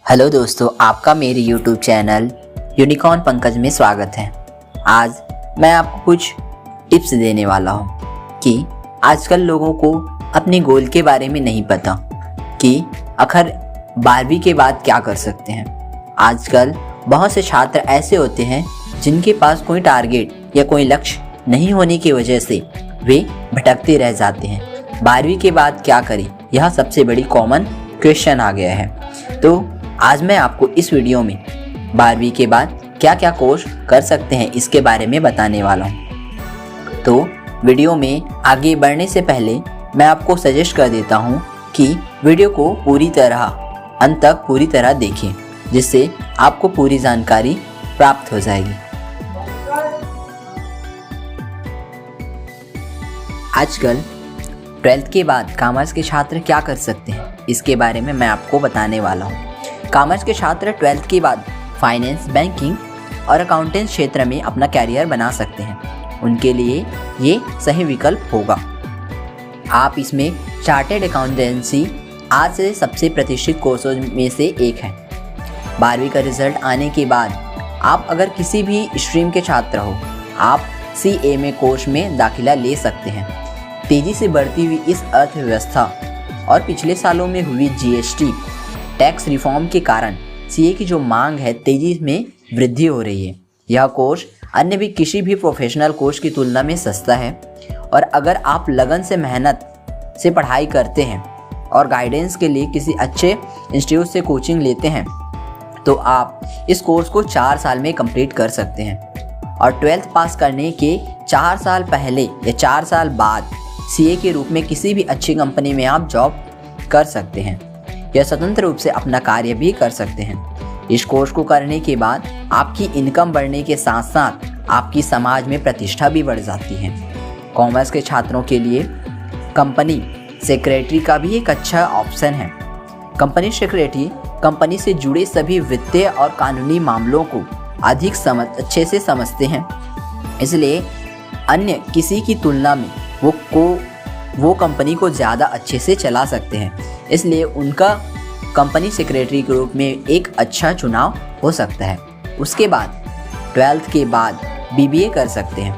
Hello दोस्तों, आपका मेरे YouTube चैनल यूनिकॉर्न पंकज में स्वागत है। आज मैं आपको कुछ टिप्स देने वाला हूँ कि आजकल लोगों को अपने गोल के बारे में नहीं पता कि आखिर 12वीं के बाद क्या कर सकते हैं। आजकल बहुत से छात्र ऐसे होते हैं जिनके पास कोई टारगेट या कोई लक्ष्य नहीं होने की वजह से वे भटकते रह जाते हैं। 12वीं के बाद क्या करें, यह सबसे बड़ी कॉमन क्वेश्चन आ गया है। तो आज मैं आपको इस वीडियो में 12वीं के बाद क्या क्या कोर्स कर सकते हैं इसके बारे में बताने वाला हूँ। तो वीडियो में आगे बढ़ने से पहले मैं आपको सजेस्ट कर देता हूँ कि वीडियो को अंत तक पूरी तरह देखें, जिससे आपको पूरी जानकारी प्राप्त हो जाएगी। आजकल 12th के बाद कॉमर्स के छात्र क्या कर सकते हैं, इसके बारे में मैं आपको बताने वाला हूँ। कॉमर्स के छात्र 12th के बाद फाइनेंस, बैंकिंग और अकाउंटेंस क्षेत्र में अपना कैरियर बना सकते हैं। उनके लिए ये सही विकल्प होगा। आप इसमें चार्टेड अकाउंटेंसी आज से सबसे प्रतिष्ठित कोर्सों में से एक है। 12वीं का रिजल्ट आने के बाद आप अगर किसी भी स्ट्रीम के छात्र हो, आप CA कोर्स में दाखिला ले सकते हैं। तेज़ी से बढ़ती हुई इस अर्थव्यवस्था और पिछले सालों में हुई GST टैक्स रिफॉर्म के कारण CA की जो मांग है तेज़ी में वृद्धि हो रही है। यह कोर्स अन्य भी किसी भी प्रोफेशनल कोर्स की तुलना में सस्ता है, और अगर आप लगन से मेहनत से पढ़ाई करते हैं और गाइडेंस के लिए किसी अच्छे इंस्टीट्यूट से कोचिंग लेते हैं तो आप इस कोर्स को 4 साल में कंप्लीट कर सकते हैं। और 12th पास करने के 4 साल पहले या 4 साल बाद CA के रूप में किसी भी अच्छी कंपनी में आप जॉब कर सकते हैं या स्वतंत्र रूप से अपना कार्य भी कर सकते हैं। इस कोर्स को करने के बाद आपकी इनकम बढ़ने के साथ साथ आपकी समाज में प्रतिष्ठा भी बढ़ जाती है। कॉमर्स के छात्रों के लिए कंपनी सेक्रेटरी का भी एक अच्छा ऑप्शन है। कंपनी सेक्रेटरी कंपनी से जुड़े सभी वित्तीय और कानूनी मामलों को अच्छे से समझते हैं, इसलिए अन्य किसी की तुलना में वो कंपनी को ज़्यादा अच्छे से चला सकते हैं। इसलिए उनका कंपनी सेक्रेटरी के रूप में एक अच्छा चुनाव हो सकता है। उसके बाद 12th के बाद BBA कर सकते हैं।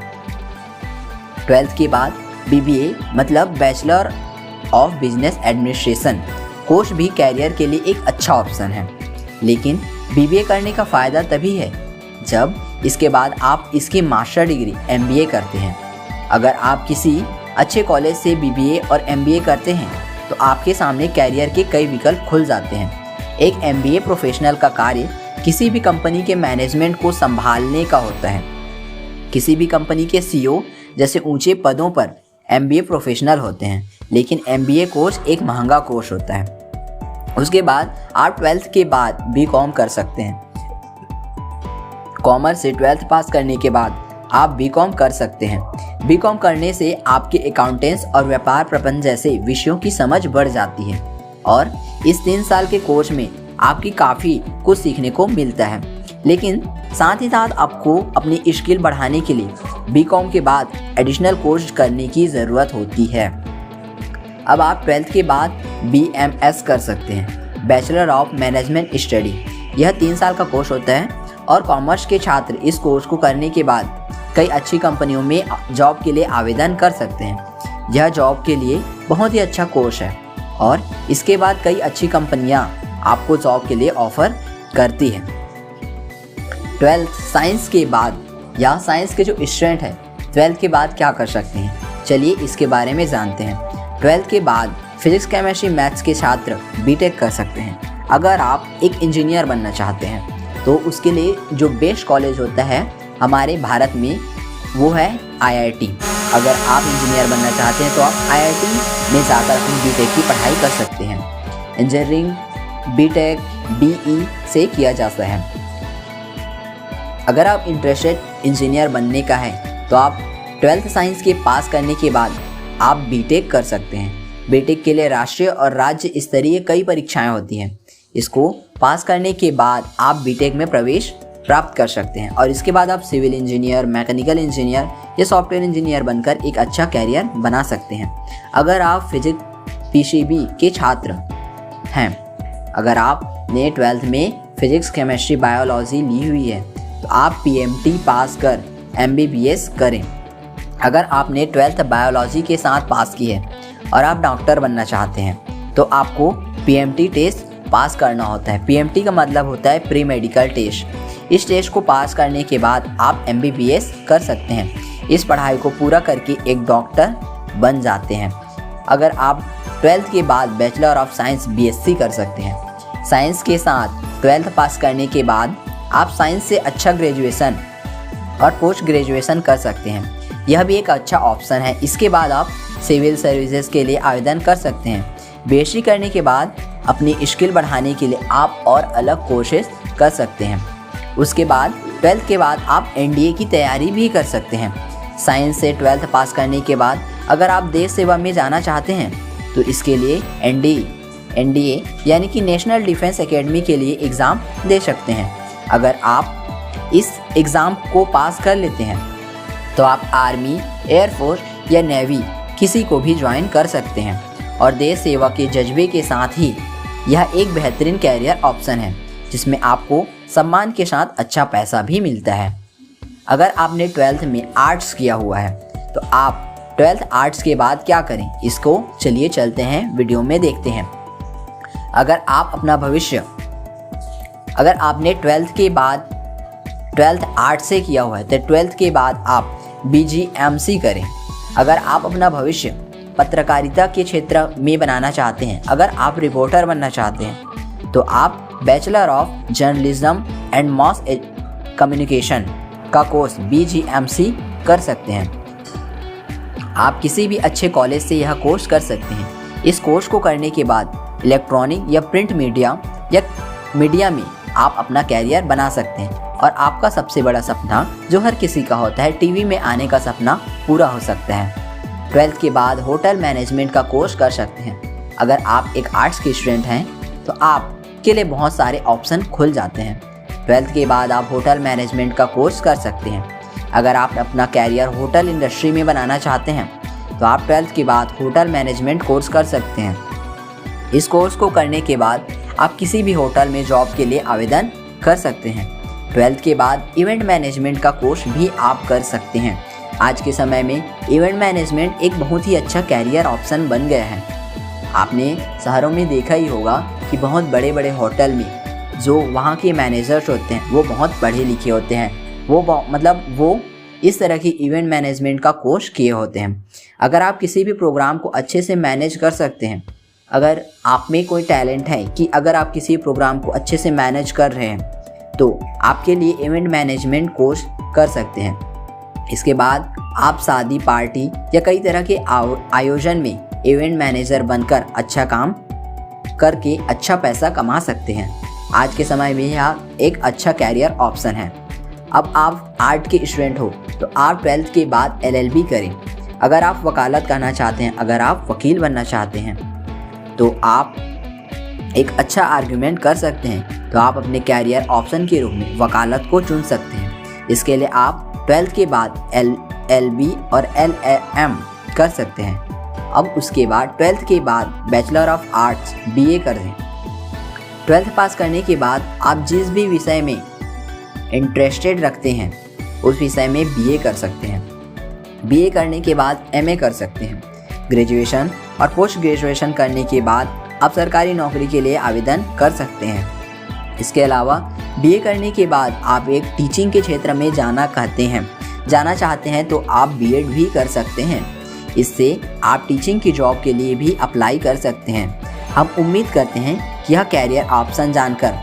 12th के बाद BBA मतलब bachelor of business administration course भी कैरियर के लिए एक अच्छा ऑप्शन है। लेकिन BBA करने का फ़ायदा तभी है जब इसके बाद आप इसकी मास्टर डिग्री MBA करते हैं। अगर आप किसी अच्छे कॉलेज से BBA और MBA करते हैं तो आपके सामने कैरियर के कई विकल्प खुल जाते हैं। एक MBA प्रोफेशनल का कार्य किसी भी कंपनी के मैनेजमेंट को संभालने का होता है। किसी भी कंपनी के CEO जैसे ऊंचे पदों पर MBA प्रोफेशनल होते हैं, लेकिन MBA कोर्स एक महंगा कोर्स होता है। उसके बाद आप 12th के बाद BCom कर सकते हैं। कॉमर्स से 12th पास करने के बाद आप BCom कर सकते हैं। BCom करने से आपके अकाउंटेंस और व्यापार प्रबंधन जैसे विषयों की समझ बढ़ जाती है, और इस 3 साल के कोर्स में आपकी काफ़ी कुछ सीखने को मिलता है। लेकिन साथ ही साथ आपको अपनी स्किल बढ़ाने के लिए BCom के बाद एडिशनल कोर्स करने की ज़रूरत होती है। अब आप 12th के बाद BMS कर सकते हैं, बैचलर ऑफ मैनेजमेंट स्टडी। यह 3 साल का कोर्स होता है, और कॉमर्स के छात्र इस कोर्स को करने के बाद कई अच्छी कंपनियों में जॉब के लिए आवेदन कर सकते हैं। यह जॉब के लिए बहुत ही अच्छा कोर्स है, और इसके बाद कई अच्छी कंपनियां आपको जॉब के लिए ऑफ़र करती हैं। 12th साइंस के बाद या साइंस के जो स्टूडेंट हैं 12th के बाद क्या कर सकते हैं, चलिए इसके बारे में जानते हैं। 12th के बाद फिजिक्स, केमिस्ट्री, मैथ्स के छात्र BTech कर सकते हैं। अगर आप एक इंजीनियर बनना चाहते हैं तो उसके लिए जो बेस्ट कॉलेज होता है हमारे भारत में वो है IIT। अगर आप इंजीनियर बनना चाहते हैं तो आप IIT में जाकर अपनी BTech की पढ़ाई कर सकते हैं। इंजीनियरिंग BTech BE से किया जाता है। अगर आप इंटरेस्टेड इंजीनियर बनने का है तो आप 12th साइंस के पास करने के बाद आप BTech कर सकते हैं। BTech के लिए राष्ट्रीय और राज्य स्तरीय कई परीक्षाएं होती हैं। इसको पास करने के बाद आप BTech में प्रवेश प्राप्त कर सकते हैं, और इसके बाद आप सिविल इंजीनियर, मैकेनिकल इंजीनियर या सॉफ्टवेयर इंजीनियर बनकर एक अच्छा कैरियर बना सकते हैं। अगर आप फिजिक्स PCB के छात्र हैं, अगर आप आपने 12th में फिजिक्स, केमिस्ट्री, बायोलॉजी ली हुई है तो आप PMT पास कर MBBS करें। अगर आपने 12th बायोलॉजी के साथ पास की है और आप डॉक्टर बनना चाहते हैं तो आपको PMT टेस्ट पास करना होता है। PMT का मतलब होता है प्री मेडिकल टेस्ट। इस टेस्ट को पास करने के बाद आप MBBS कर सकते हैं। इस पढ़ाई को पूरा करके एक डॉक्टर बन जाते हैं। अगर आप 12th के बाद बैचलर ऑफ साइंस BSc कर सकते हैं। साइंस के साथ 12th पास करने के बाद आप साइंस से अच्छा ग्रेजुएशन और पोस्ट ग्रेजुएशन कर सकते हैं। यह भी एक अच्छा ऑप्शन है। इसके बाद आप सिविल सर्विसेज के लिए आवेदन कर सकते हैं। BSc करने के बाद अपनी स्किल बढ़ाने के लिए आप और अलग कोर्सेज कर सकते हैं। उसके बाद 12th के बाद आप NDA की तैयारी भी कर सकते हैं। साइंस से 12th पास करने के बाद अगर आप देश सेवा में जाना चाहते हैं तो इसके लिए NDA यानी कि नेशनल डिफेंस एकेडमी के लिए एग्ज़ाम दे सकते हैं। अगर आप इस एग्ज़ाम को पास कर लेते हैं तो आप आर्मी, एयरफोर्स या नेवी किसी को भी ज्वाइन कर सकते हैं और देश सेवा के जज्बे के साथ ही यह एक बेहतरीन कैरियर ऑप्शन है जिसमें आपको सम्मान के साथ अच्छा पैसा भी मिलता है। अगर आपने 12th में आर्ट्स किया हुआ है तो आप 12th आर्ट्स के बाद क्या करें, इसको चलिए चलते हैं वीडियो में देखते हैं। अगर आपने 12th के बाद 12th आर्ट्स से किया हुआ है तो 12th के बाद आप BGMC करें। अगर आप अपना भविष्य पत्रकारिता के क्षेत्र में बनाना चाहते हैं, अगर आप रिपोर्टर बनना चाहते हैं तो आप bachelor of journalism and mass communication का कोर्स BGMC कर सकते हैं। आप किसी भी अच्छे कॉलेज से यह कोर्स कर सकते हैं। इस कोर्स को करने के बाद इलेक्ट्रॉनिक या प्रिंट मीडिया में आप अपना कैरियर बना सकते हैं और आपका सबसे बड़ा सपना जो हर किसी का होता है, टीवी में आने का सपना पूरा हो सकता है। 12th के बाद होटल मैनेजमेंट का कोर्स कर सकते हैं। अगर आप एक आर्ट्स के स्टूडेंट हैं तो आपके लिए बहुत सारे ऑप्शन खुल जाते हैं। 12th के बाद आप होटल मैनेजमेंट का कोर्स कर सकते हैं। अगर आप अपना कैरियर होटल इंडस्ट्री में बनाना चाहते हैं तो आप 12th के बाद होटल मैनेजमेंट कोर्स कर सकते हैं। इस कोर्स को करने के बाद आप किसी भी होटल में जॉब के लिए आवेदन कर सकते हैं। 12th के बाद इवेंट मैनेजमेंट का कोर्स भी आप कर सकते हैं। आज के समय में इवेंट मैनेजमेंट एक बहुत ही अच्छा कैरियर ऑप्शन बन गया है। आपने शहरों में देखा ही होगा कि बहुत बड़े बड़े होटल में जो वहाँ के मैनेजर्स होते हैं वो बहुत पढ़े लिखे होते हैं। वो इस तरह की इवेंट मैनेजमेंट का कोर्स किए होते हैं। अगर आप किसी भी प्रोग्राम को अच्छे से मैनेज कर सकते हैं, अगर आप में कोई टैलेंट है कि अगर आप किसी प्रोग्राम को अच्छे से मैनेज कर रहे हैं तो आपके लिए इवेंट मैनेजमेंट कोर्स कर सकते हैं। इसके बाद आप शादी, पार्टी या कई तरह के आयोजन में इवेंट मैनेजर बनकर अच्छा काम करके अच्छा पैसा कमा सकते हैं। आज के समय में यह एक अच्छा कैरियर ऑप्शन है। अब आप आर्ट के स्टूडेंट हो तो आप 12th के बाद LLB करें। अगर आप वकालत करना चाहते हैं, अगर आप वकील बनना चाहते हैं तो आप एक अच्छा आर्गुमेंट कर सकते हैं तो आप अपने कैरियर ऑप्शन के रूप में वकालत को चुन सकते हैं। इसके लिए आप 12th के बाद LLB और LLM कर सकते हैं। अब उसके बाद 12th के बाद बैचलर ऑफ आर्ट्स BA कर दें। 12th पास करने के बाद आप जिस भी विषय में इंटरेस्टेड रखते हैं उस विषय में BA कर सकते हैं। BA करने के बाद MA कर सकते हैं। ग्रेजुएशन और पोस्ट ग्रेजुएशन करने के बाद आप सरकारी नौकरी के लिए आवेदन कर सकते हैं। इसके अलावा BA करने के बाद आप एक टीचिंग के क्षेत्र में जाना चाहते हैं तो आप B.Ed भी कर सकते हैं। इससे आप टीचिंग की जॉब के लिए भी अप्लाई कर सकते हैं। हम उम्मीद करते हैं कि यह कैरियर ऑप्शन जानकर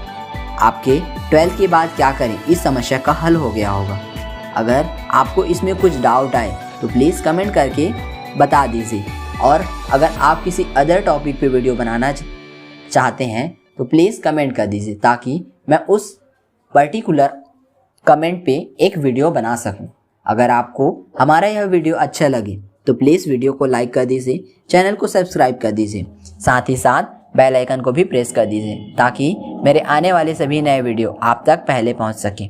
आपके 12th के बाद क्या करें इस समस्या का हल हो गया होगा। अगर आपको इसमें कुछ डाउट आए तो प्लीज़ कमेंट करके बता दीजिए और अगर आप किसी अदर टॉपिक पे वीडियो बनाना चाहते हैं तो प्लीज़ कमेंट कर दीजिए ताकि मैं उस पर्टिकुलर कमेंट पे एक वीडियो बना सकूं। अगर आपको हमारा यह वीडियो अच्छा लगे तो प्लीज़ वीडियो को लाइक कर दीजिए, चैनल को सब्सक्राइब कर दीजिए, साथ ही साथ बेल आइकन को भी प्रेस कर दीजिए ताकि मेरे आने वाले सभी नए वीडियो आप तक पहले पहुंच सकें।